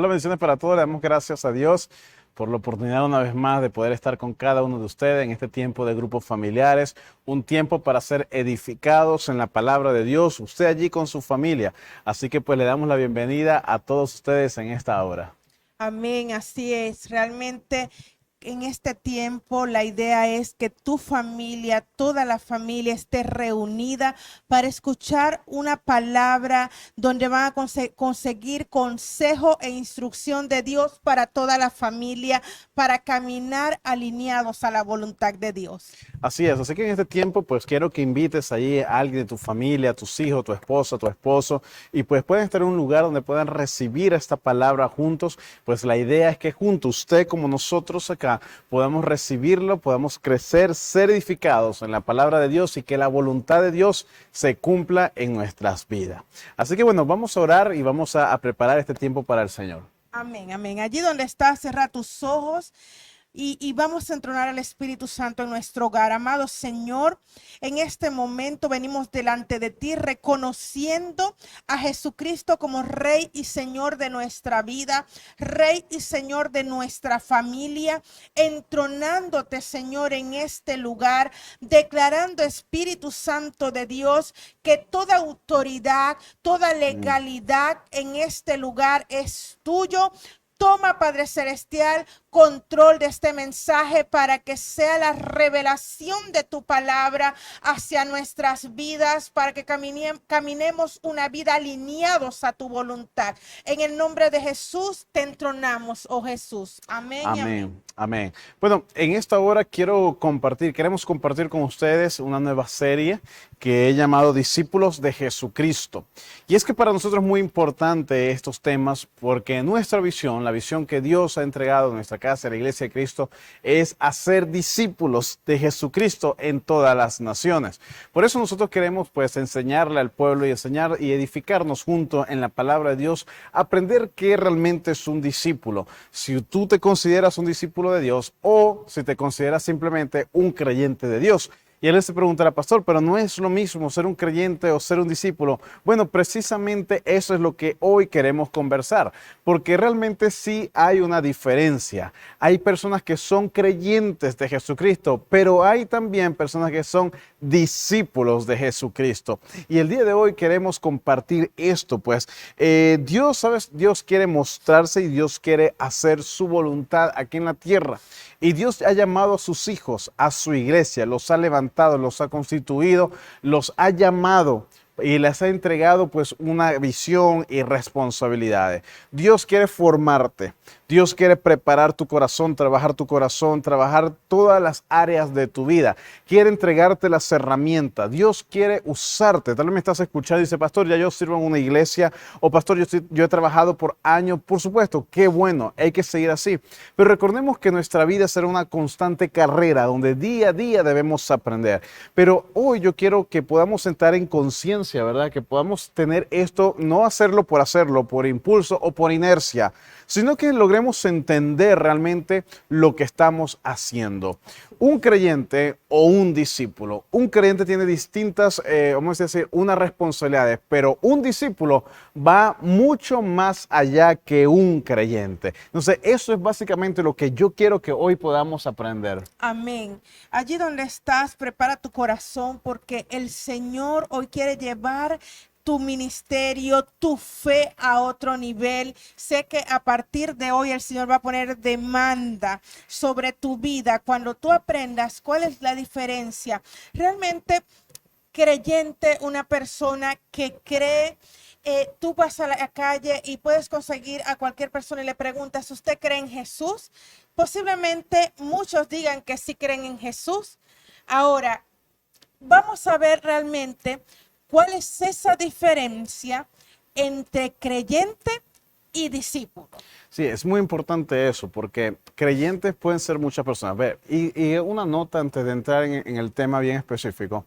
Hola, bendiciones para todos. Le damos gracias a Dios por la oportunidad una vez más de poder estar con cada uno de ustedes en este tiempo de grupos familiares, un tiempo para ser edificados en la palabra de Dios, usted allí con su familia. Así que pues le damos la bienvenida a todos ustedes en esta hora. Amén, así es. Realmente en este tiempo la idea es que tu familia, toda la familia esté reunida para escuchar una palabra donde van a conseguir consejo e instrucción de Dios para toda la familia, para caminar alineados a la voluntad de Dios. Así es, así que en este tiempo pues quiero que invites allí a alguien de tu familia, a tus hijos, tu esposa, tu esposo, y pues pueden estar en un lugar donde puedan recibir esta palabra juntos. Pues la idea es que junto usted como nosotros acá podamos recibirlo, podamos crecer, ser edificados en la palabra de Dios y que la voluntad de Dios se cumpla en nuestras vidas. Así que bueno, vamos a orar y vamos a preparar este tiempo para el Señor. Amén, amén. Allí donde estás, cierra tus ojos. Y vamos a entronar al Espíritu Santo en nuestro hogar. Amado Señor, en este momento venimos delante de ti reconociendo a Jesucristo como Rey y Señor de nuestra vida, Rey y Señor de nuestra familia, entronándote, Señor, en este lugar, declarando, Espíritu Santo de Dios, que toda autoridad, toda legalidad en este lugar es tuyo. Toma, Padre Celestial, control de este mensaje para que sea la revelación de tu palabra hacia nuestras vidas, para que caminemos una vida alineados a tu voluntad. En el nombre de Jesús te entronamos, oh Jesús. Amén y amén. Amén, amén. Bueno, en esta hora queremos compartir con ustedes una nueva serie que he llamado Discípulos de Jesucristo. Y es que para nosotros es muy importante estos temas porque nuestra visión, la visión que Dios ha entregado en nuestra casa, la Iglesia de Cristo, es hacer discípulos de Jesucristo en todas las naciones. Por eso nosotros queremos pues enseñarle al pueblo y enseñar y edificarnos junto en la palabra de Dios, aprender qué realmente es un discípulo. Si tú te consideras un discípulo de Dios o si te consideras simplemente un creyente de Dios. Y él se preguntará, pastor, pero no es lo mismo ser un creyente o ser un discípulo. Bueno, precisamente eso es lo que hoy queremos conversar, porque realmente sí hay una diferencia. Hay personas que son creyentes de Jesucristo, pero hay también personas que son discípulos de Jesucristo. Y el día de hoy queremos compartir esto, pues Dios, ¿sabes? Dios quiere mostrarse y Dios quiere hacer su voluntad aquí en la tierra. Y Dios ha llamado a sus hijos, a su iglesia, los ha levantado, los ha constituido, los ha llamado y les ha entregado pues una visión y responsabilidades. Dios quiere formarte, Dios quiere preparar tu corazón, trabajar todas las áreas de tu vida. Quiere entregarte las herramientas. Dios quiere usarte. Tal vez me estás escuchando y dice, pastor, ya yo sirvo en una iglesia o pastor, yo he trabajado por años. Por supuesto, qué bueno, hay que seguir así. Pero recordemos que nuestra vida será una constante carrera donde día a día debemos aprender. Pero hoy yo quiero que podamos entrar en conciencia, ¿verdad? Que podamos tener esto, no hacerlo, por impulso o por inercia, sino que logremos entender realmente lo que estamos haciendo. Un creyente o un discípulo, un creyente tiene distintas, vamos a decir, unas responsabilidades, pero un discípulo va mucho más allá que un creyente. Entonces, eso es básicamente lo que yo quiero que hoy podamos aprender. Amén. Allí donde estás, prepara tu corazón porque el Señor hoy quiere llevar tu ministerio, tu fe a otro nivel. Sé que a partir de hoy el Señor va a poner demanda sobre tu vida cuando tú aprendas cuál es la diferencia. Realmente creyente, una persona que cree. Tú vas a la calle y puedes conseguir a cualquier persona y le preguntas, ¿usted cree en Jesús? Posiblemente muchos digan que sí creen en Jesús. Ahora, vamos a ver realmente cuál es esa diferencia entre creyente y discípulo. Sí, es muy importante eso, porque creyentes pueden ser muchas personas. Ve, y una nota antes de entrar en el tema bien específico.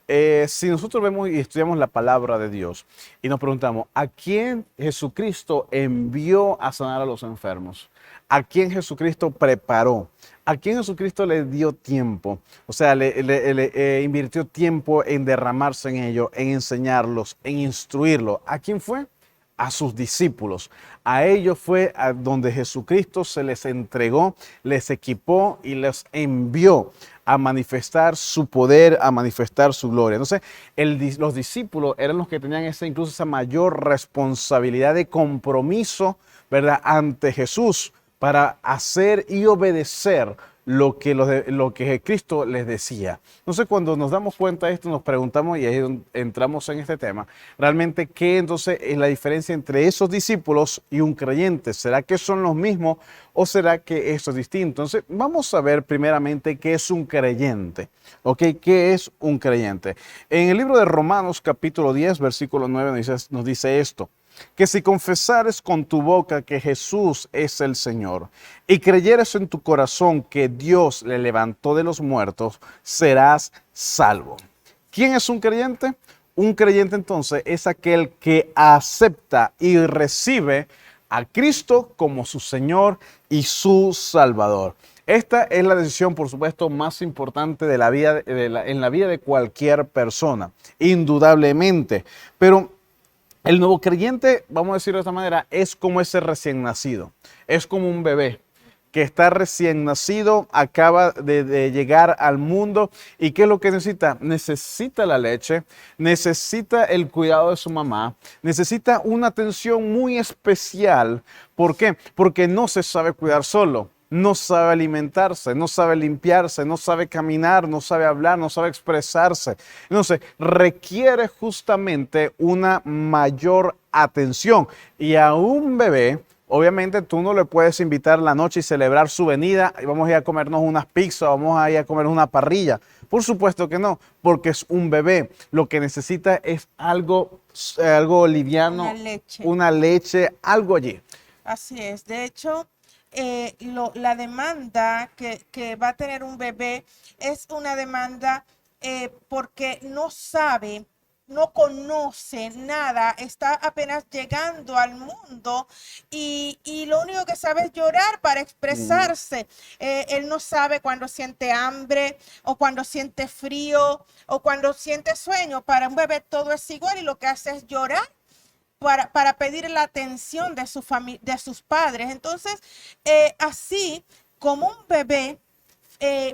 Si nosotros vemos y estudiamos la palabra de Dios y nos preguntamos, ¿a quién Jesucristo envió a sanar a los enfermos? ¿A quién Jesucristo preparó? ¿A quién Jesucristo le dio tiempo? O sea, le invirtió tiempo en derramarse en ellos, en enseñarlos, en instruirlos. ¿A quién fue? a sus discípulos. A ellos fue a donde Jesucristo se les entregó, les equipó y les envió a manifestar su poder, a manifestar su gloria. Entonces, los discípulos eran los que tenían incluso esa mayor responsabilidad de compromiso, ¿verdad?, ante Jesús para hacer y obedecer lo que Cristo les decía. Entonces, cuando nos damos cuenta de esto, nos preguntamos, y ahí es donde entramos en este tema, realmente, ¿qué entonces es la diferencia entre esos discípulos y un creyente? ¿Será que son los mismos o será que esto es distinto? Entonces, vamos a ver primeramente qué es un creyente. ¿Ok? ¿Qué es un creyente? En el libro de Romanos, capítulo 10, versículo 9, nos dice esto: que si confesares con tu boca que Jesús es el Señor y creyeres en tu corazón que Dios le levantó de los muertos, serás salvo. ¿Quién es un creyente? Un creyente entonces es aquel que acepta y recibe a Cristo como su Señor y su Salvador. Esta es la decisión, por supuesto, más importante de la vida, en la vida de cualquier persona, indudablemente. Pero el nuevo creyente, vamos a decirlo de esta manera, es como ese recién nacido. Es como un bebé que está recién nacido, acaba de llegar al mundo. ¿Y qué es lo que necesita? Necesita la leche, necesita el cuidado de su mamá, necesita una atención muy especial. ¿Por qué? Porque no se sabe cuidar solo. No sabe alimentarse, no sabe limpiarse, no sabe caminar, no sabe hablar, no sabe expresarse. Entonces, requiere justamente una mayor atención. Y a un bebé, obviamente tú no le puedes invitar la noche y celebrar su venida y vamos a ir a comernos unas pizzas, vamos a ir a comer una parrilla. Por supuesto que no, porque es un bebé. Lo que necesita es algo liviano, una leche, algo allí. Así es. De hecho, la demanda que va a tener un bebé es una demanda porque no sabe, no conoce nada, está apenas llegando al mundo y lo único que sabe es llorar para expresarse. Él no sabe cuando siente hambre o cuando siente frío o cuando siente sueño. Para un bebé todo es igual y lo que hace es llorar para pedir la atención de de sus padres. Entonces, así como un bebé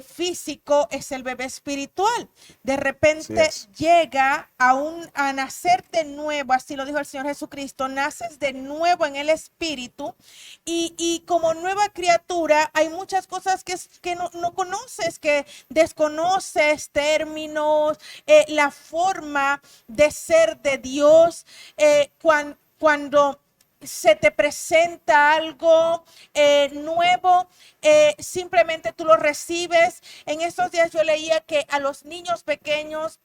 físico es el bebé espiritual. De repente llega a nacer de nuevo, así lo dijo el Señor Jesucristo, naces de nuevo en el espíritu y como nueva criatura hay muchas cosas que no conoces, que desconoces, términos, la forma de ser de Dios, cuando se te presenta algo nuevo, simplemente tú lo recibes. En estos días yo leía que a los niños pequeños,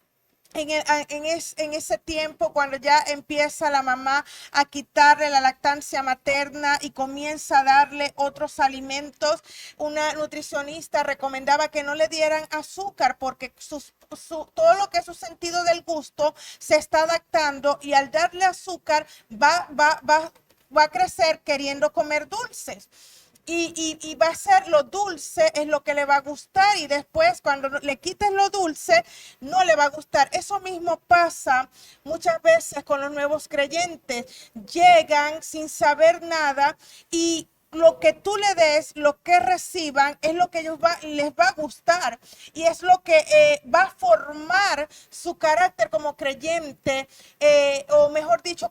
en ese tiempo, cuando ya empieza la mamá a quitarle la lactancia materna y comienza a darle otros alimentos, una nutricionista recomendaba que no le dieran azúcar porque todo lo que es su sentido del gusto se está adaptando y al darle azúcar va a crecer queriendo comer dulces. Y va a ser lo dulce, es lo que le va a gustar y después cuando le quites lo dulce no le va a gustar. Eso mismo pasa muchas veces con los nuevos creyentes. Llegan sin saber nada y lo que tú le des, lo que reciban, es lo que les va a gustar y es lo que va a formar su carácter como creyente, o mejor dicho,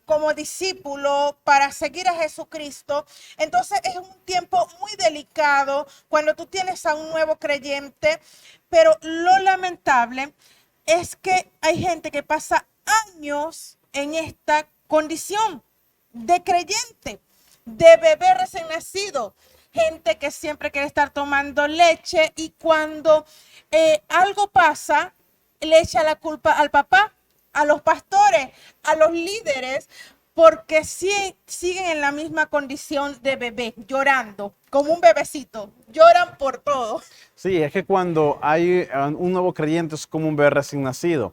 como discípulo para seguir a Jesucristo. Entonces es un tiempo muy delicado cuando tú tienes a un nuevo creyente, pero lo lamentable es que hay gente que pasa años en esta condición de creyente, de bebé recién nacido, gente que siempre quiere estar tomando leche y cuando algo pasa, le echa la culpa al papá, a los pastores, a los líderes, porque siguen en la misma condición de bebé, llorando, como un bebecito, lloran por todo. Sí, es que cuando hay un nuevo creyente es como un bebé recién nacido.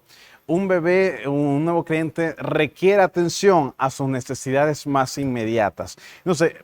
un bebé, un nuevo creyente requiere atención a sus necesidades más inmediatas. Entonces,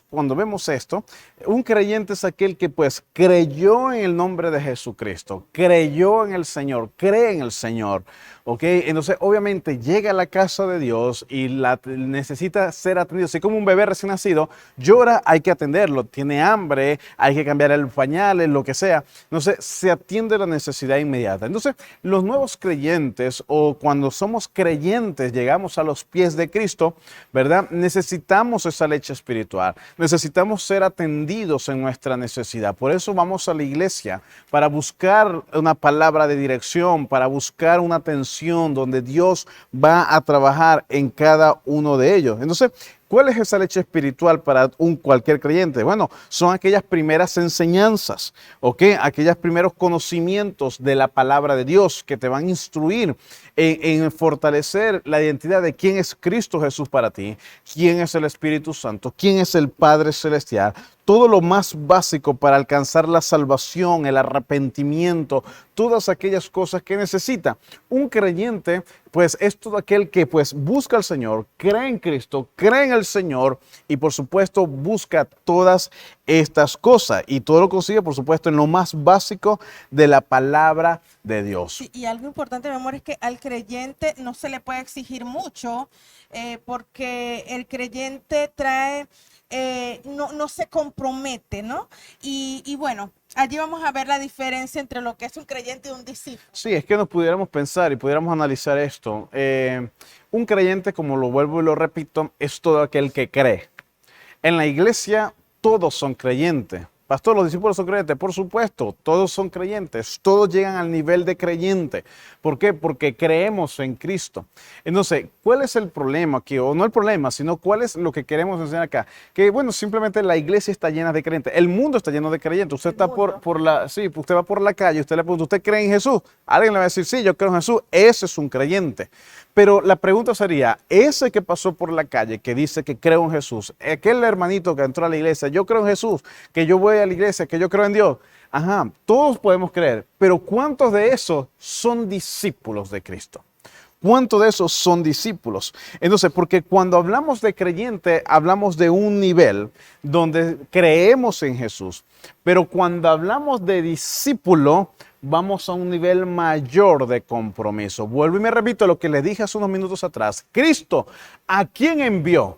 cuando vemos esto, un creyente es aquel que pues creyó en el nombre de Jesucristo, creyó en el Señor, cree en el Señor. ¿Ok? Entonces, obviamente, llega a la casa de Dios y necesita ser atendido. Así como un bebé recién nacido llora, hay que atenderlo. Tiene hambre, hay que cambiar el pañal, lo que sea. Entonces, se atiende la necesidad inmediata. Entonces, los nuevos creyentes o cuando somos creyentes, llegamos a los pies de Cristo, ¿verdad? Necesitamos esa leche espiritual. Necesitamos ser atendidos en nuestra necesidad. Por eso vamos a la iglesia, para buscar una palabra de dirección, para buscar una atención donde Dios va a trabajar en cada uno de ellos. Entonces, ¿cuál es esa leche espiritual para cualquier creyente? Bueno, son aquellas primeras enseñanzas, ¿ok? Aquellos primeros conocimientos de la palabra de Dios que te van a instruir en fortalecer la identidad de quién es Cristo Jesús para ti, quién es el Espíritu Santo, quién es el Padre Celestial. Todo lo más básico para alcanzar la salvación, el arrepentimiento, todas aquellas cosas que necesita. Un creyente, pues, es todo aquel que, pues, busca al Señor, cree en Cristo, cree en el Señor y, por supuesto, busca todas estas cosas. Y todo lo consigue, por supuesto, en lo más básico de la palabra de Dios. Sí, y algo importante, mi amor, es que al creyente no se le puede exigir mucho porque el creyente trae... no se compromete, ¿no? Y bueno, allí vamos a ver la diferencia entre lo que es un creyente y un discípulo. Sí, es que nos pudiéramos pensar y pudiéramos analizar esto. Un creyente, como lo vuelvo y lo repito, es todo aquel que cree. En la iglesia todos son creyentes. Pastor, los discípulos son creyentes. Por supuesto, todos son creyentes. Todos llegan al nivel de creyente. ¿Por qué? Porque creemos en Cristo. Entonces, ¿cuál es el problema aquí? O no el problema, sino cuál es lo que queremos enseñar acá. Que bueno, simplemente la iglesia está llena de creyentes. El mundo está lleno de creyentes. Usted está usted va por la calle, usted le pregunta, ¿usted cree en Jesús? Alguien le va a decir, sí, yo creo en Jesús. Ese es un creyente. Pero la pregunta sería, ese que pasó por la calle, que dice que creo en Jesús, aquel hermanito que entró a la iglesia, yo creo en Jesús, que yo voy a la iglesia, que yo creo en Dios. Ajá, todos podemos creer, pero ¿cuántos de esos son discípulos de Cristo? ¿Cuántos de esos son discípulos? Entonces, porque cuando hablamos de creyente, hablamos de un nivel donde creemos en Jesús, pero cuando hablamos de discípulo, vamos a un nivel mayor de compromiso. Vuelvo y me repito lo que les dije hace unos minutos atrás. Cristo, ¿a quién envió?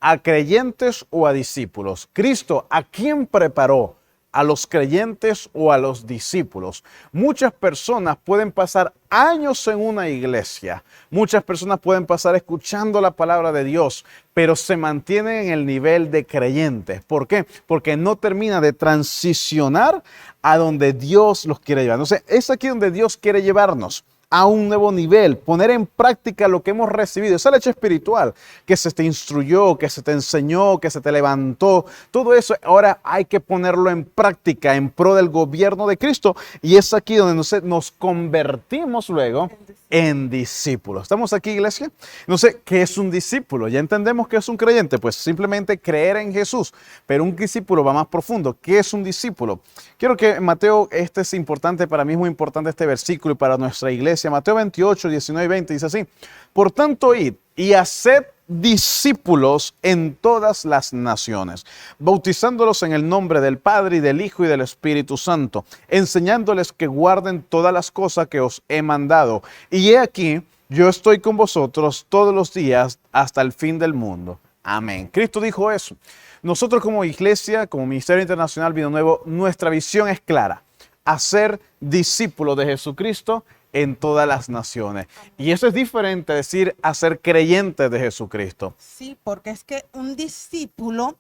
¿A creyentes o a discípulos? Cristo, ¿a quién preparó? ¿A los creyentes o a los discípulos? Muchas personas pueden pasar años en una iglesia, muchas personas pueden pasar escuchando la palabra de Dios, pero se mantienen en el nivel de creyentes. ¿Por qué? Porque no termina de transicionar a donde Dios los quiere llevar. Entonces, es aquí donde Dios quiere llevarnos, a un nuevo nivel, poner en práctica lo que hemos recibido, esa leche espiritual que se te instruyó, que se te enseñó, que se te levantó, todo eso ahora hay que ponerlo en práctica en pro del gobierno de Cristo, y es aquí donde nos convertimos luego en discípulos. ¿Estamos aquí, iglesia? No sé, ¿qué es un discípulo? Ya entendemos que es un creyente, pues simplemente creer en Jesús, pero un discípulo va más profundo. ¿Qué es un discípulo? Quiero que Mateo, este es importante, para mí es muy importante este versículo y para nuestra iglesia. Mateo 28, 19 y 20 dice así: por tanto, id y haced discípulos en todas las naciones, bautizándolos en el nombre del Padre y del Hijo y del Espíritu Santo, enseñándoles que guarden todas las cosas que os he mandado. Y he aquí, yo estoy con vosotros todos los días hasta el fin del mundo. Amén. Cristo dijo eso. Nosotros como iglesia, como Ministerio Internacional Vida Nuevo, nuestra visión es clara: hacer discípulos de Jesucristo en todas las naciones. Y eso es diferente a decir hacer creyentes de Jesucristo. Sí, porque es que un discípulo,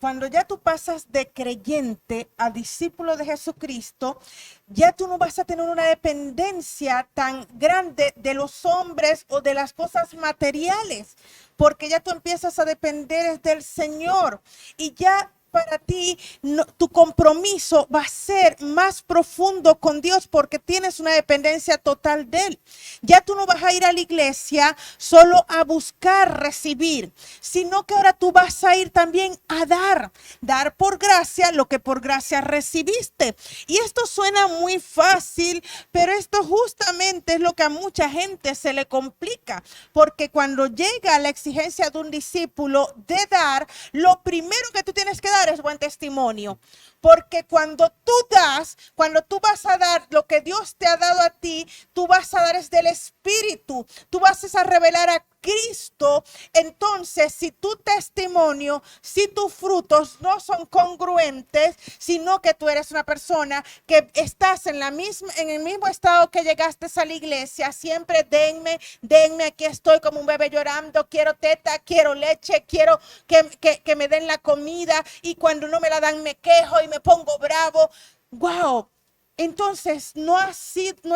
cuando ya tú pasas de creyente a discípulo de Jesucristo, ya tú no vas a tener una dependencia tan grande de los hombres o de las cosas materiales, porque ya tú empiezas a depender del Señor y ya para ti, tu compromiso va a ser más profundo con Dios porque tienes una dependencia total de Él. Ya tú no vas a ir a la iglesia solo a buscar recibir, sino que ahora tú vas a ir también a dar por gracia lo que por gracia recibiste. Y esto suena muy fácil, pero esto justamente es lo que a mucha gente se le complica, porque cuando llega la exigencia de un discípulo de dar, lo primero que tú tienes que dar es buen testimonio. Porque cuando tú das, cuando tú vas a dar lo que Dios te ha dado a ti, tú vas a dar es del Espíritu. Tú vas a revelar a Cristo. Entonces, si tu testimonio, si tus frutos no son congruentes, sino que tú eres una persona que estás en el mismo estado que llegaste a la iglesia, siempre denme, aquí estoy como un bebé llorando, quiero teta, quiero leche, quiero que me den la comida, y cuando no me la dan me quejo y me pongo bravo. Wow. Entonces no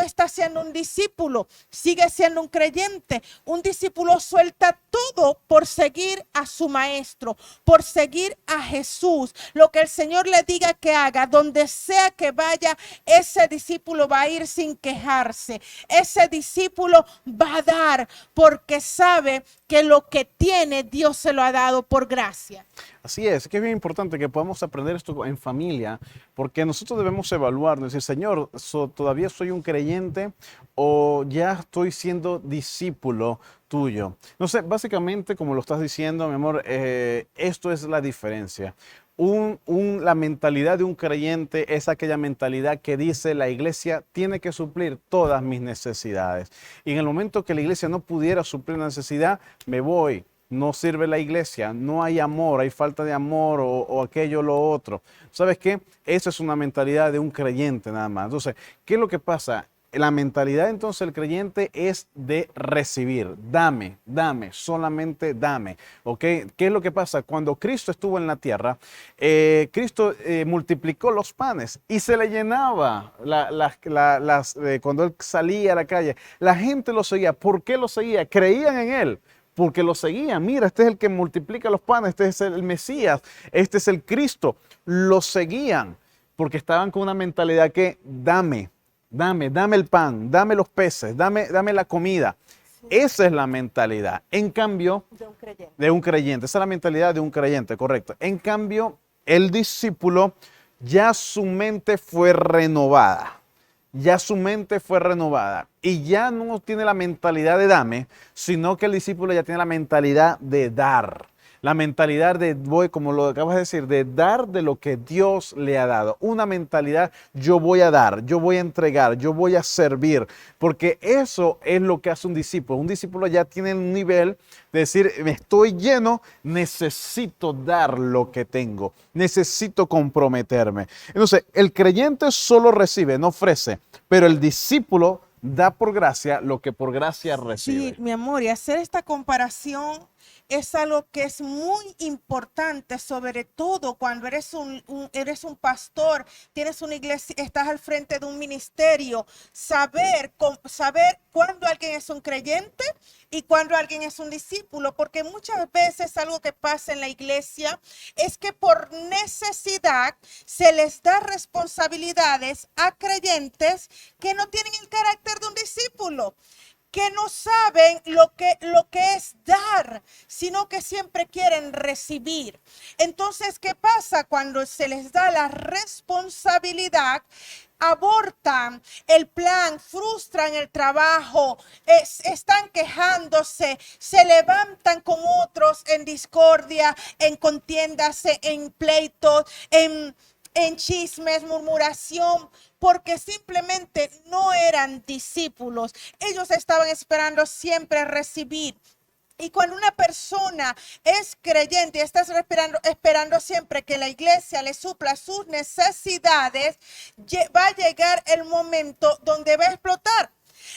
está siendo un discípulo, sigue siendo un creyente. Un discípulo suelta todo por seguir a su maestro, por seguir a Jesús. Lo que el Señor le diga que haga, donde sea que vaya, ese discípulo va a ir sin quejarse. Ese discípulo va a dar porque sabe que lo que tiene Dios se lo ha dado por gracia. Así es que es bien importante que podamos aprender esto en familia, porque nosotros debemos evaluar, decir, Señor, ¿todavía soy un creyente o ya estoy siendo discípulo tuyo? No sé, básicamente, como lo estás diciendo, mi amor, esto es la diferencia. La mentalidad de un creyente es aquella mentalidad que dice la iglesia tiene que suplir todas mis necesidades. Y en el momento que la iglesia no pudiera suplir la necesidad, me voy. No sirve la iglesia, no hay amor, hay falta de amor o aquello o lo otro. ¿Sabes qué? Esa es una mentalidad de un creyente nada más. Entonces, ¿qué es lo que pasa? La mentalidad entonces del creyente es de recibir. Dame, solamente dame. ¿Ok? ¿Qué es lo que pasa? Cuando Cristo estuvo en la tierra, Cristo multiplicó los panes y se le llenaba cuando Él salía a la calle. La gente lo seguía. ¿Por qué lo seguía? Creían en Él. Porque lo seguían. Mira, este es el que multiplica los panes, este es el Mesías, este es el Cristo. Lo seguían porque estaban con una mentalidad que dame el pan, dame los peces, dame la comida. Sí. Esa es la mentalidad. En cambio, de un creyente. Esa es la mentalidad de un creyente, correcto. En cambio, el discípulo ya su mente fue renovada. Ya su mente fue renovada y ya no tiene la mentalidad de dame, sino que el discípulo ya tiene la mentalidad de dar. La mentalidad de, como lo acabas de decir, de dar de lo que Dios le ha dado. Una mentalidad, yo voy a dar, yo voy a entregar, yo voy a servir. Porque eso es lo que hace un discípulo. Un discípulo ya tiene un nivel de decir, me estoy lleno, necesito dar lo que tengo. Necesito comprometerme. Entonces, el creyente solo recibe, no ofrece. Pero el discípulo da por gracia lo que por gracia recibe. Sí, mi amor, y hacer esta comparación es algo que es muy importante, sobre todo cuando eres un pastor, tienes una iglesia, estás al frente de un ministerio, saber cuándo alguien es un creyente y cuándo alguien es un discípulo, porque muchas veces algo que pasa en la iglesia es que por necesidad se les da responsabilidades a creyentes que no tienen el carácter de un discípulo, que no saben lo que es dar, sino que siempre quieren recibir. Entonces, ¿qué pasa cuando se les da la responsabilidad? Abortan el plan, frustran el trabajo, están quejándose, se levantan con otros en discordia, en contiendas, en pleitos, en chismes, murmuración, porque simplemente no eran discípulos. Ellos estaban esperando siempre recibir. Y cuando una persona es creyente y está esperando siempre que la iglesia le supla sus necesidades, va a llegar el momento donde va a explotar.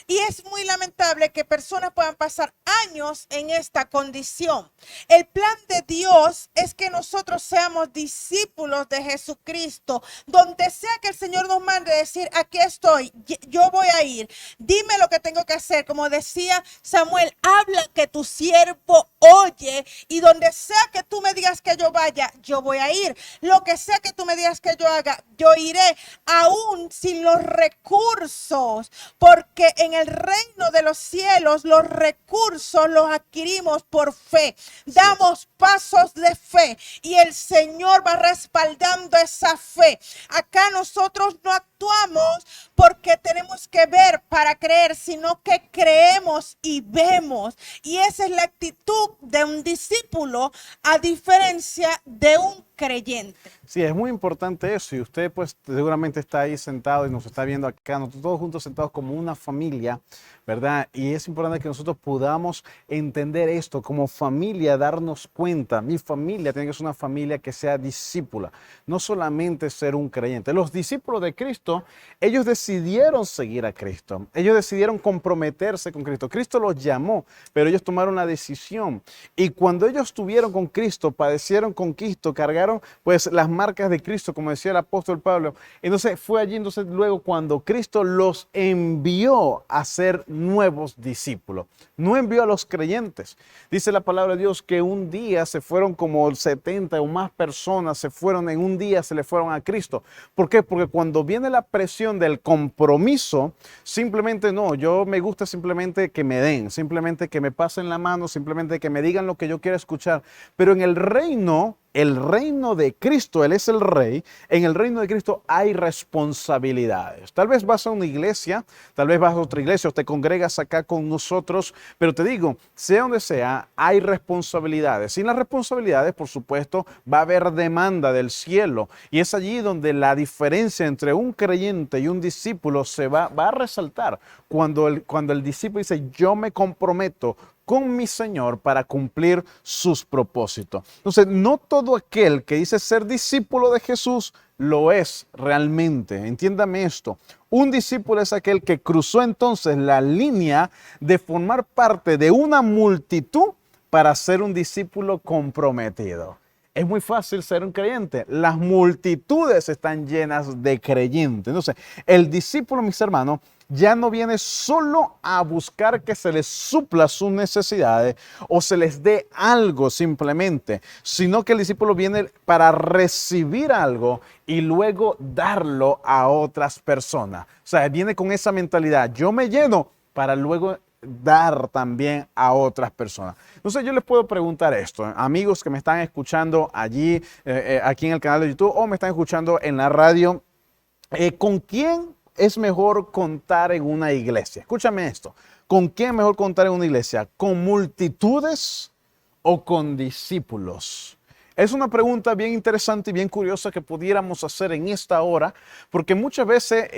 Y es muy lamentable que personas puedan pasar años en esta condición. El plan de Dios es que nosotros seamos discípulos de Jesucristo. Donde sea que el Señor nos mande decir, aquí estoy, yo voy a ir. Dime lo que tengo que hacer. Como decía Samuel, habla que tu siervo oye. Y donde sea que tú me digas que yo vaya, yo voy a ir. Lo que sea que tú me digas que yo haga, yo iré. Aún sin los recursos. Porque en el reino de los cielos los recursos los adquirimos por fe. Damos pasos de fe y el Señor va respaldando esa fe. Acá nosotros no actuamos porque tenemos que ver para creer, sino que creemos y vemos. Y esa es la actitud de un discípulo a diferencia de un creyente. Sí, es muy importante eso y usted pues seguramente está ahí sentado y nos está viendo acá, nosotros todos juntos sentados como una familia, ¿verdad? Y es importante que nosotros podamos entender esto como familia, darnos cuenta. Mi familia tiene que ser una familia que sea discípula, no solamente ser un creyente. Los discípulos de Cristo, ellos decidieron seguir a Cristo, ellos decidieron comprometerse con Cristo. Cristo los llamó, pero ellos tomaron la decisión. Y cuando ellos estuvieron con Cristo, padecieron con Cristo, cargaron pues las marcas de Cristo, como decía el apóstol Pablo. Entonces fue allí, entonces luego cuando Cristo los envió a ser nuevos discípulos, no envió a los creyentes. Dice la palabra de Dios que un día se fueron como 70 o más personas, se fueron en un día, se le fueron a Cristo. ¿Por qué? Porque cuando viene la presión del compromiso, simplemente no, yo me gusta simplemente que me den, simplemente que me pasen la mano, simplemente que me digan lo que yo quiero escuchar. Pero en el reino de Cristo, Él es el Rey, en el reino de Cristo hay responsabilidades. Tal vez vas a una iglesia, tal vez vas a otra iglesia o te congregas acá con nosotros, pero te digo, sea donde sea, hay responsabilidades. Sin las responsabilidades, por supuesto, va a haber demanda del cielo. Y es allí donde la diferencia entre un creyente y un discípulo se va a resaltar. Cuando el discípulo dice, yo me comprometo con mi Señor para cumplir sus propósitos. Entonces, no todo aquel que dice ser discípulo de Jesús lo es realmente. Entiéndame esto. Un discípulo es aquel que cruzó entonces la línea de formar parte de una multitud para ser un discípulo comprometido. Es muy fácil ser un creyente. Las multitudes están llenas de creyentes. Entonces, el discípulo, mis hermanos, ya no viene solo a buscar que se les supla sus necesidades o se les dé algo simplemente, sino que el discípulo viene para recibir algo y luego darlo a otras personas. O sea, viene con esa mentalidad. Yo me lleno para luego dar también a otras personas. Entonces yo les puedo preguntar esto, amigos que me están escuchando allí, aquí en el canal de YouTube o me están escuchando en la radio, ¿con quién es mejor contar en una iglesia? Escúchame esto. ¿Con quién es mejor contar en una iglesia? ¿Con multitudes o con discípulos? Es una pregunta bien interesante y bien curiosa que pudiéramos hacer en esta hora, porque muchas veces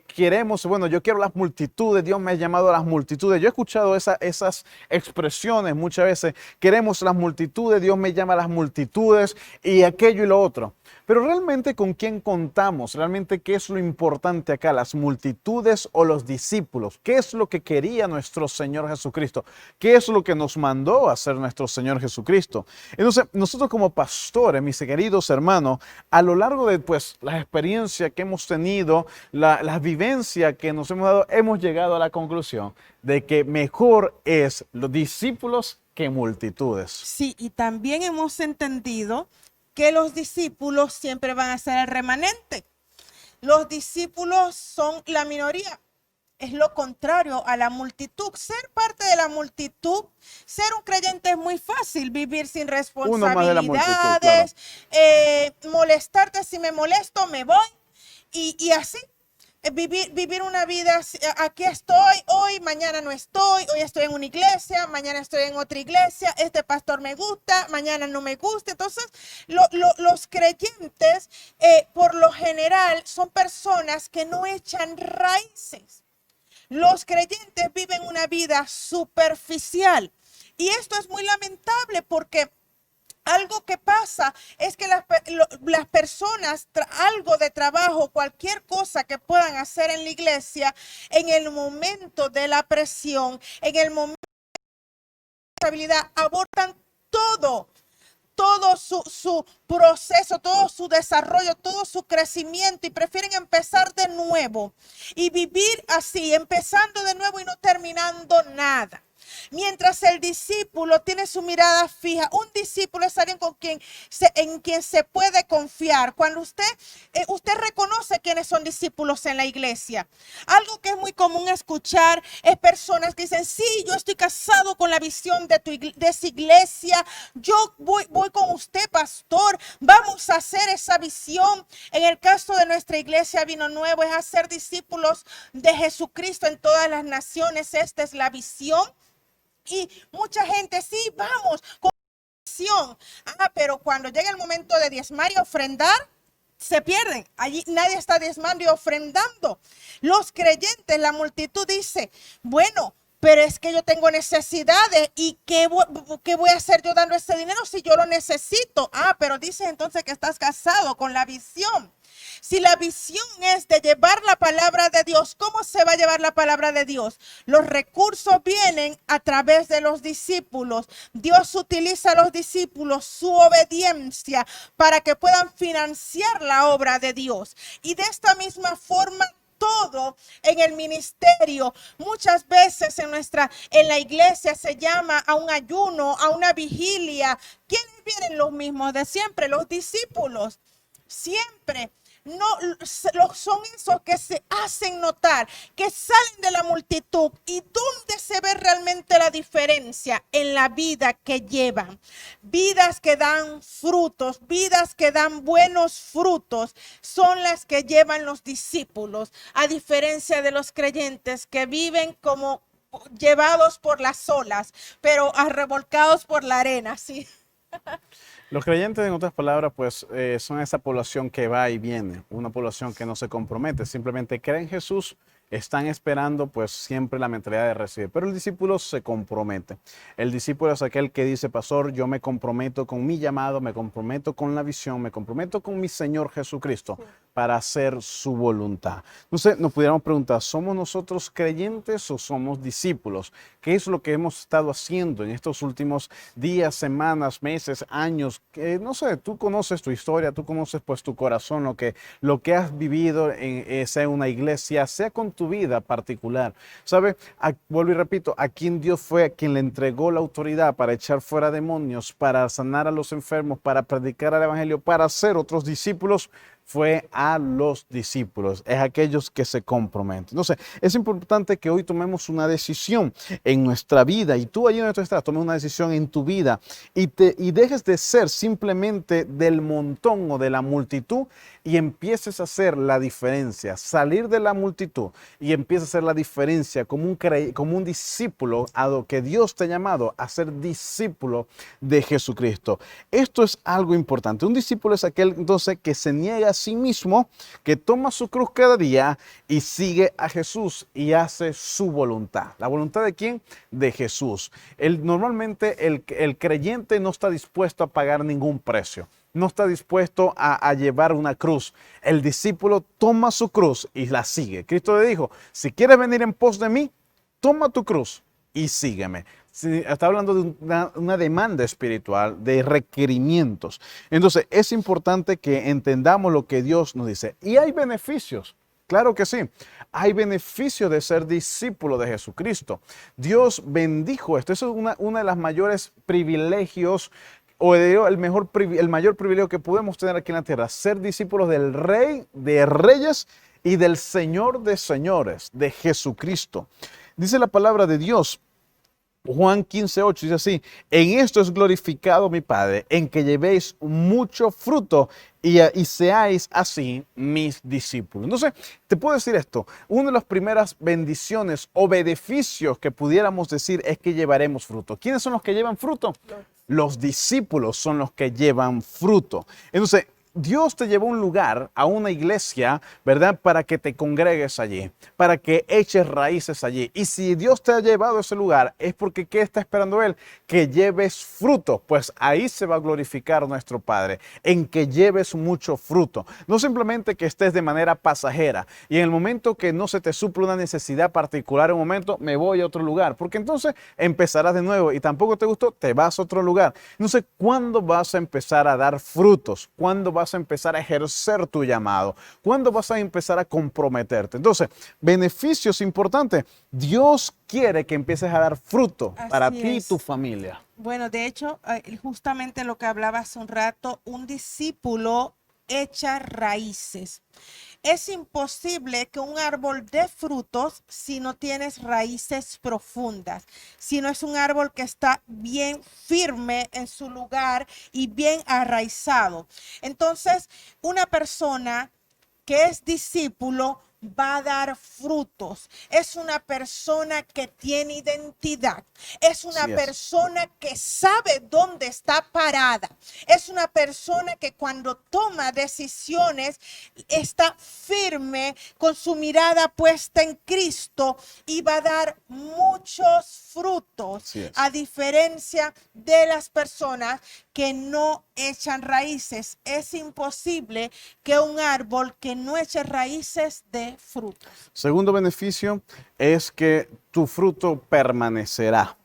queremos, bueno, yo quiero las multitudes, Dios me ha llamado a las multitudes. Yo he escuchado esas expresiones muchas veces, queremos las multitudes, Dios me llama a las multitudes y aquello y lo otro. Pero realmente ¿con quién contamos? Realmente ¿qué es lo importante acá? ¿Las multitudes o los discípulos? ¿Qué es lo que quería nuestro Señor Jesucristo? ¿Qué es lo que nos mandó a hacer nuestro Señor Jesucristo? Entonces, nosotros como pastores, mis queridos hermanos, a lo largo de pues la experiencia que hemos tenido, la vivencia que nos hemos dado, hemos llegado a la conclusión de que mejor es los discípulos que multitudes. Sí, y también hemos entendido que los discípulos siempre van a ser el remanente. Los discípulos son la minoría. Es lo contrario a la multitud. Ser parte de la multitud, ser un creyente es muy fácil. Vivir sin responsabilidades, molestarte, si me molesto me voy y así. Vivir una vida, aquí estoy, hoy, mañana no estoy, hoy estoy en una iglesia, mañana estoy en otra iglesia, este pastor me gusta, mañana no me gusta. Entonces, los creyentes, por lo general, son personas que no echan raíces. Los creyentes viven una vida superficial y esto es muy lamentable porque Algo que pasa es que las personas, algo de trabajo, cualquier cosa que puedan hacer en la iglesia, en el momento de la presión, en el momento de la estabilidad, abortan todo. Todo su proceso, todo su desarrollo, todo su crecimiento y prefieren empezar de nuevo y vivir así, empezando de nuevo y no terminando nada. Mientras el discípulo tiene su mirada fija, un discípulo es alguien en quien se puede confiar. Cuando usted reconoce quiénes son discípulos en la iglesia. Algo que es muy común escuchar es personas que dicen, sí, yo estoy casado con la visión de esa iglesia, yo voy con usted, pastor, vamos a hacer esa visión. En el caso de nuestra iglesia Vino Nuevo es hacer discípulos de Jesucristo en todas las naciones. Esta es la visión. Y mucha gente, sí, vamos, con visión. Pero cuando llega el momento de diezmar y ofrendar, se pierden. Allí nadie está diezmando y ofrendando. Los creyentes, la multitud dice, bueno, pero es que yo tengo necesidades y ¿qué voy a hacer yo dando ese dinero si yo lo necesito? Pero dices entonces que estás casado con la visión. Si la visión es de llevar la palabra de Dios, ¿cómo se va a llevar la palabra de Dios? Los recursos vienen a través de los discípulos. Dios utiliza a los discípulos, su obediencia, para que puedan financiar la obra de Dios. Y de esta misma forma, todo en el ministerio, muchas veces en la iglesia se llama a un ayuno, a una vigilia. ¿Quiénes vienen? Los mismos de siempre, los discípulos. Siempre. No son esos que se hacen notar, que salen de la multitud. ¿Y dónde se ve realmente la diferencia? En la vida que llevan. Vidas que dan frutos, vidas que dan buenos frutos, son las que llevan los discípulos, a diferencia de los creyentes que viven como llevados por las olas, pero revolcados por la arena, ¿sí? Los creyentes, en otras palabras, pues son esa población que va y viene, una población que no se compromete, simplemente cree en Jesús, están esperando pues siempre la mentalidad de recibir, pero el discípulo se compromete. El discípulo es aquel que dice, pastor, yo me comprometo con mi llamado, me comprometo con la visión, me comprometo con mi Señor Jesucristo para hacer su voluntad. Entonces nos pudiéramos preguntar, ¿somos nosotros creyentes o somos discípulos? ¿Qué es lo que hemos estado haciendo en estos últimos días, semanas, meses, años? No sé, tú conoces tu historia, tú conoces pues tu corazón, lo que has vivido, sea en una iglesia, sea con tu vida particular. ¿Sabe? Vuelvo y repito, a quien Dios fue, a quien le entregó la autoridad para echar fuera demonios, para sanar a los enfermos, para predicar el evangelio, para hacer otros discípulos, fue a los discípulos, es aquellos que se comprometen. Entonces, es importante que hoy tomemos una decisión en nuestra vida y tú allí donde tú estás, tomes una decisión en tu vida y dejes de ser simplemente del montón o de la multitud y empieces a hacer la diferencia, salir de la multitud y empieces a hacer la diferencia como un discípulo a lo que Dios te ha llamado a ser discípulo de Jesucristo. Esto es algo importante. Un discípulo es aquel entonces que se niega a sí mismo, que toma su cruz cada día y sigue a Jesús y hace su voluntad. ¿La voluntad de quién? De Jesús. Normalmente el creyente no está dispuesto a pagar ningún precio. No está dispuesto a llevar una cruz. El discípulo toma su cruz y la sigue. Cristo le dijo, si quieres venir en pos de mí, toma tu cruz y sígueme. Está hablando de una demanda espiritual, de requerimientos. Entonces, es importante que entendamos lo que Dios nos dice. Y hay beneficios. Claro que sí, hay beneficios de ser discípulo de Jesucristo. Dios bendijo esto. Eso es una de las mayores privilegios o el mayor privilegio que podemos tener aquí en la tierra, ser discípulos del Rey de Reyes y del Señor de Señores, de Jesucristo. Dice la palabra de Dios, Juan 15:8 dice así, en esto es glorificado mi Padre, en que llevéis mucho fruto y seáis así mis discípulos. Entonces, te puedo decir esto, una de las primeras bendiciones o beneficios que pudiéramos decir es que llevaremos fruto. ¿Quiénes son los que llevan fruto? Los discípulos son los que llevan fruto. Entonces, Dios te llevó a un lugar, a una iglesia, ¿verdad? Para que te congregues allí, para que eches raíces allí. Y si Dios te ha llevado a ese lugar, es porque ¿qué está esperando Él? Que lleves fruto. Pues ahí se va a glorificar nuestro Padre, en que lleves mucho fruto. No simplemente que estés de manera pasajera y en el momento que no se te suple una necesidad particular, en un momento me voy a otro lugar, porque entonces empezarás de nuevo y tampoco te gustó, te vas a otro lugar. No sé cuándo vas a empezar a dar frutos, cuándo vas a empezar a ejercer tu llamado, cuándo vas a empezar a comprometerte. Entonces, beneficios importantes. Dios quiere que empieces a dar fruto para Así ti y es. tu familia. Bueno, de hecho, justamente lo que hablaba hace un rato, un discípulo echa raíces. Es imposible que un árbol dé frutos si no tienes raíces profundas, si no es un árbol que está bien firme en su lugar y bien arraizado. Entonces, una persona que es discípulo va a dar frutos. Es una persona que tiene identidad. Es una Así es. persona que sabe dónde está parada. Es una persona que cuando toma decisiones está firme con su mirada puesta en Cristo y va a dar muchos frutos, Así es. a diferencia de las personas que no echan raíces. Es imposible que un árbol que no eche raíces dé frutos. Segundo beneficio es que tu fruto permanecerá.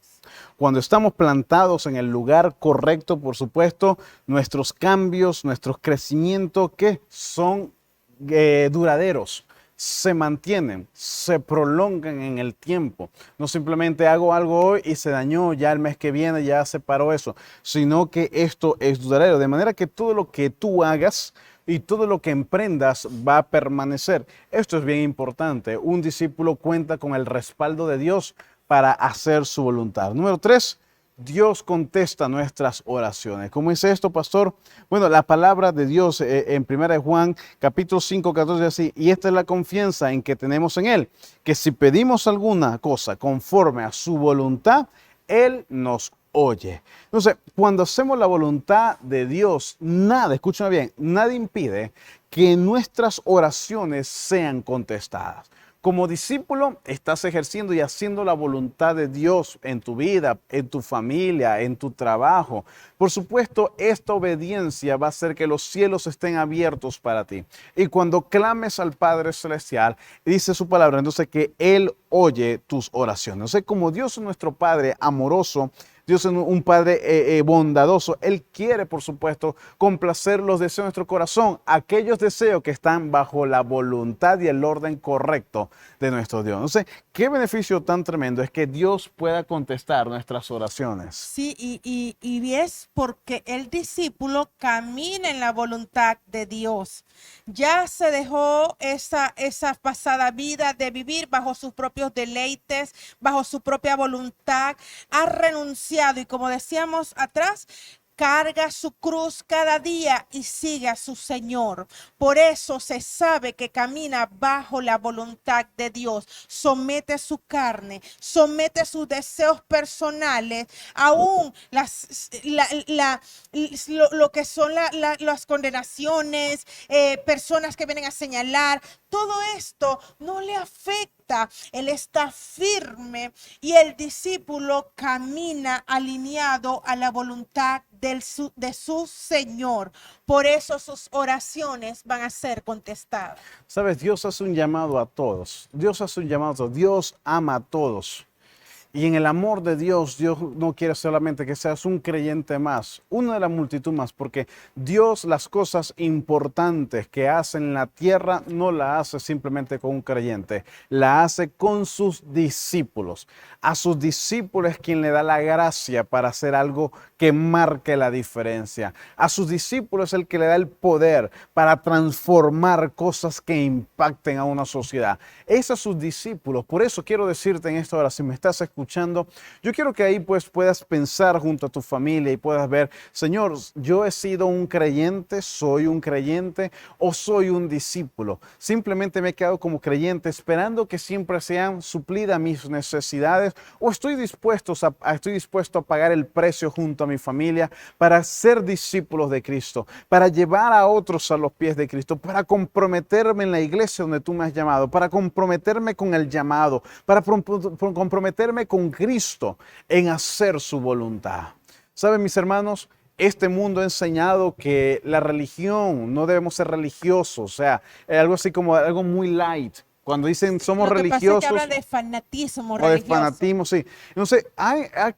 Cuando estamos plantados en el lugar correcto, por supuesto, nuestros cambios, nuestros crecimientos que son duraderos, se mantienen, se prolongan en el tiempo. No simplemente hago algo hoy y se dañó, ya el mes que viene ya se paró eso, sino que esto es duradero. De manera que todo lo que tú hagas y todo lo que emprendas va a permanecer. Esto es bien importante. Un discípulo cuenta con el respaldo de Dios para hacer su voluntad. Número 3. Dios contesta nuestras oraciones. ¿Cómo es esto, pastor? Bueno, la palabra de Dios en 1 Juan, capítulo 5, 14, así, y esta es la confianza en que tenemos en Él, que si pedimos alguna cosa conforme a su voluntad, Él nos oye. Entonces, cuando hacemos la voluntad de Dios, nada, escúchame bien, nada impide que nuestras oraciones sean contestadas. Como discípulo, estás ejerciendo y haciendo la voluntad de Dios en tu vida, en tu familia, en tu trabajo. Por supuesto, esta obediencia va a hacer que los cielos estén abiertos para ti. Y cuando clames al Padre Celestial, dice su palabra, entonces que Él oye tus oraciones. Entonces, como Dios es nuestro Padre amoroso, Dios es un Padre bondadoso. Él quiere, por supuesto, complacer los deseos de nuestro corazón, aquellos deseos que están bajo la voluntad y el orden correcto de nuestro Dios. Entonces, qué beneficio tan tremendo es que Dios pueda contestar nuestras oraciones. Sí, y es porque el discípulo camina en la voluntad de Dios. Ya se dejó esa pasada vida de vivir bajo sus propios deleites, bajo su propia voluntad. Ha renunciado y, como decíamos atrás, carga su cruz cada día y sigue a su Señor. Por eso se sabe que camina bajo la voluntad de Dios. Somete su carne, somete sus deseos personales, aún lo que son las condenaciones, personas que vienen a señalar. Todo esto no le afecta. Él está firme y el discípulo camina alineado a la voluntad de su Señor. Por eso sus oraciones van a ser contestadas. Sabes, Dios hace un llamado a todos. Dios hace un llamado a todos. Dios ama a todos. Y en el amor de Dios, Dios no quiere solamente que seas un creyente más, uno de la multitud más, porque Dios las cosas importantes que hace en la tierra no la hace simplemente con un creyente, la hace con sus discípulos. A sus discípulos es quien le da la gracia para hacer algo que marque la diferencia. A sus discípulos es el que le da el poder para transformar cosas que impacten a una sociedad. Es a sus discípulos. Por eso quiero decirte en esta hora, si me estás escuchando, escuchando, yo quiero que ahí pues puedas pensar junto a tu familia y puedas ver, Señor, yo he sido un creyente, soy un creyente o soy un discípulo. Simplemente me he quedado como creyente esperando que siempre sean suplidas mis necesidades o estoy dispuesto a pagar el precio junto a mi familia para ser discípulos de Cristo, para llevar a otros a los pies de Cristo, para comprometerme en la iglesia donde tú me has llamado, para comprometerme con el llamado, para comprometerme con Cristo en hacer su voluntad. ¿Saben, mis hermanos? Este mundo ha enseñado que la religión, no debemos ser religiosos, o sea, algo así como algo muy light. Cuando dicen somos Lo que pasa es religiosos que hablan de fanatismo o de religioso. fanatismo, sí. Entonces, ha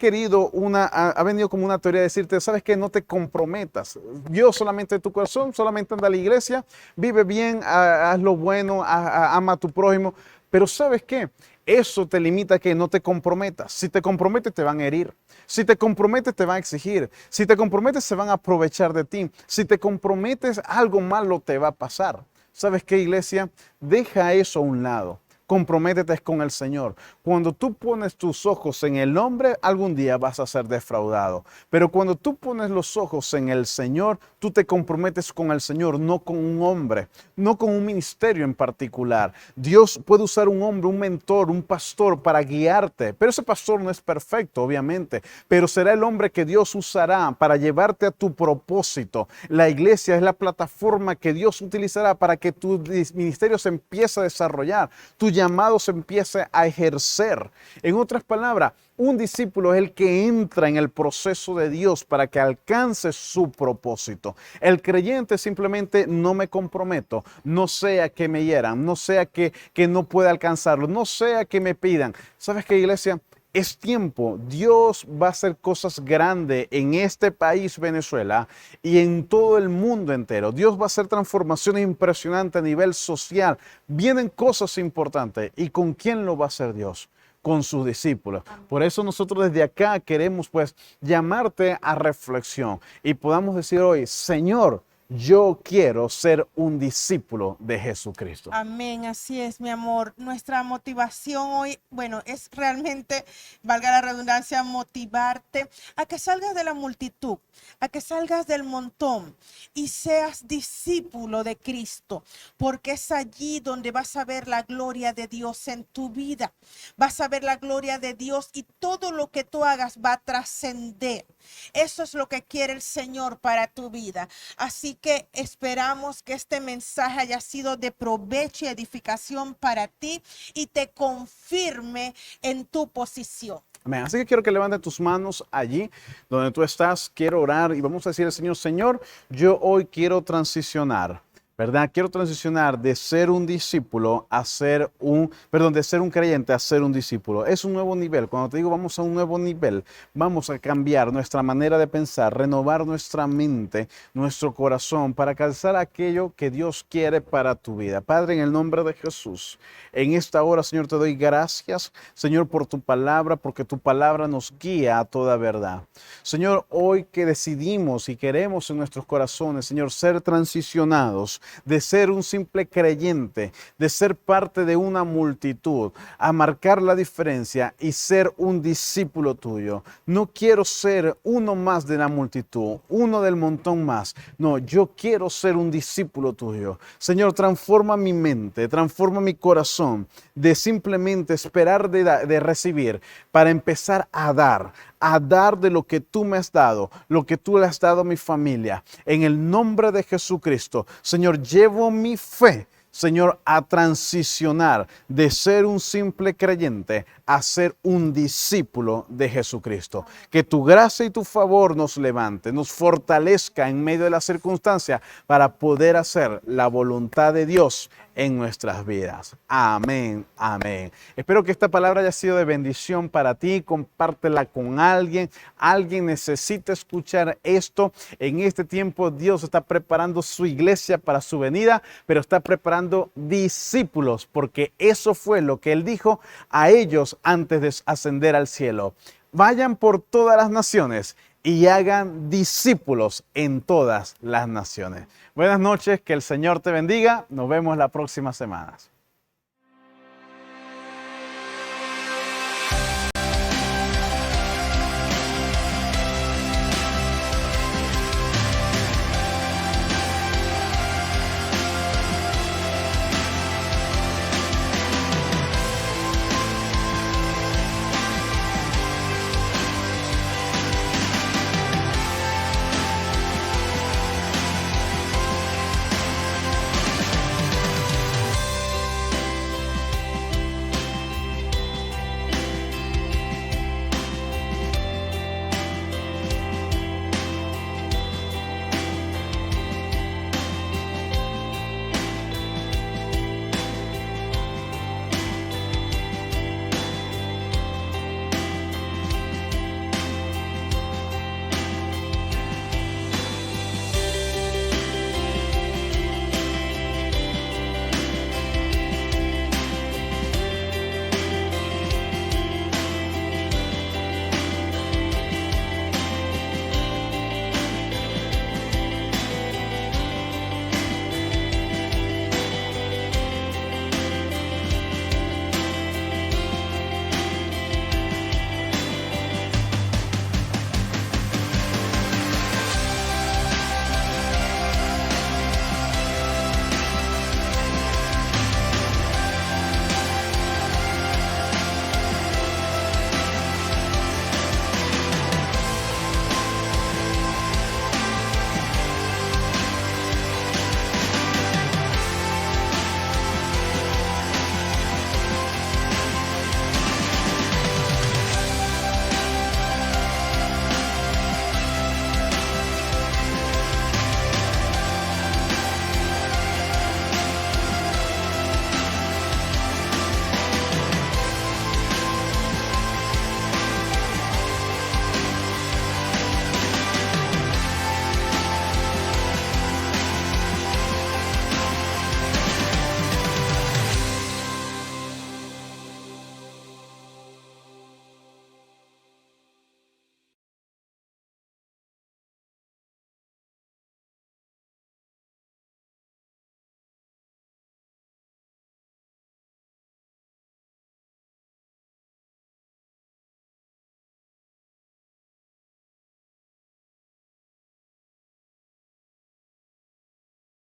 venido como una teoría de decirte, ¿sabes qué? No te comprometas. Dios solamente tu corazón, solamente anda a la iglesia, vive bien, haz lo bueno, ama a tu prójimo. Pero ¿sabes qué? Eso te limita a que no te comprometas. Si te comprometes, te van a herir. Si te comprometes, te van a exigir. Si te comprometes, se van a aprovechar de ti. Si te comprometes, algo malo te va a pasar. ¿Sabes qué, iglesia? Deja eso a un lado. Comprométete con el Señor. Cuando tú pones tus ojos en el hombre, algún día vas a ser defraudado. Pero cuando tú pones los ojos en el Señor, tú te comprometes con el Señor, no con un hombre, no con un ministerio en particular. Dios puede usar un hombre, un mentor, un pastor para guiarte. Pero ese pastor no es perfecto, obviamente. Pero será el hombre que Dios usará para llevarte a tu propósito. La iglesia es la plataforma que Dios utilizará para que tu ministerio se empiece a desarrollar. Tu llamado se empiece a ejercer. En otras palabras, un discípulo es el que entra en el proceso de Dios para que alcance su propósito. El creyente simplemente no me comprometo, no sea que me hieran, no sea que no pueda alcanzarlo, no sea que me pidan. ¿Sabes qué, iglesia? Es tiempo. Dios va a hacer cosas grandes en este país, Venezuela, y en todo el mundo entero. Dios va a hacer transformaciones impresionantes a nivel social. Vienen cosas importantes. ¿Y con quién lo va a hacer Dios? Con sus discípulos. Por eso nosotros desde acá queremos pues llamarte a reflexión y podamos decir hoy, Señor, yo quiero ser un discípulo de Jesucristo. Amén, así es, mi amor. Nuestra motivación hoy, bueno, es realmente, valga la redundancia, motivarte a que salgas de la multitud, a que salgas del montón y seas discípulo de Cristo, porque es allí donde vas a ver la gloria de Dios en tu vida. Vas a ver la gloria de Dios y todo lo que tú hagas va a trascender. Eso es lo que quiere el Señor para tu vida. Así que esperamos que este mensaje haya sido de provecho y edificación para ti y te confirme en tu posición. Amén. Así que quiero que levantes tus manos allí donde tú estás. Quiero orar y vamos a decir al Señor, Señor, yo hoy quiero transicionar. ¿Verdad? Quiero transicionar de ser un discípulo a ser de ser un creyente a ser un discípulo. Es un nuevo nivel. Cuando te digo vamos a un nuevo nivel, vamos a cambiar nuestra manera de pensar, renovar nuestra mente, nuestro corazón para alcanzar aquello que Dios quiere para tu vida. Padre, en el nombre de Jesús, en esta hora, Señor, te doy gracias, Señor, por tu palabra, porque tu palabra nos guía a toda verdad. Señor, hoy que decidimos y queremos en nuestros corazones, Señor, ser transicionados de ser un simple creyente, de ser parte de una multitud, a marcar la diferencia y ser un discípulo tuyo. No quiero ser uno más de la multitud, uno del montón más. No, yo quiero ser un discípulo tuyo. Señor, transforma mi mente, transforma mi corazón de simplemente esperar de recibir para empezar a dar de lo que tú me has dado, lo que tú le has dado a mi familia. En el nombre de Jesucristo, Señor, llevo mi fe, Señor, a transicionar de ser un simple creyente a ser un discípulo de Jesucristo. Que tu gracia y tu favor nos levante, nos fortalezca en medio de las circunstancias para poder hacer la voluntad de Dios en nuestras vidas. Amén, amén. Espero que esta palabra haya sido de bendición para ti. Compártela con alguien. Alguien necesita escuchar esto. En este tiempo Dios está preparando su iglesia para su venida, pero está preparando discípulos, porque eso fue lo que Él dijo a ellos antes de ascender al cielo. Vayan por todas las naciones y hagan discípulos en todas las naciones. Buenas noches, que el Señor te bendiga. Nos vemos la próxima semana.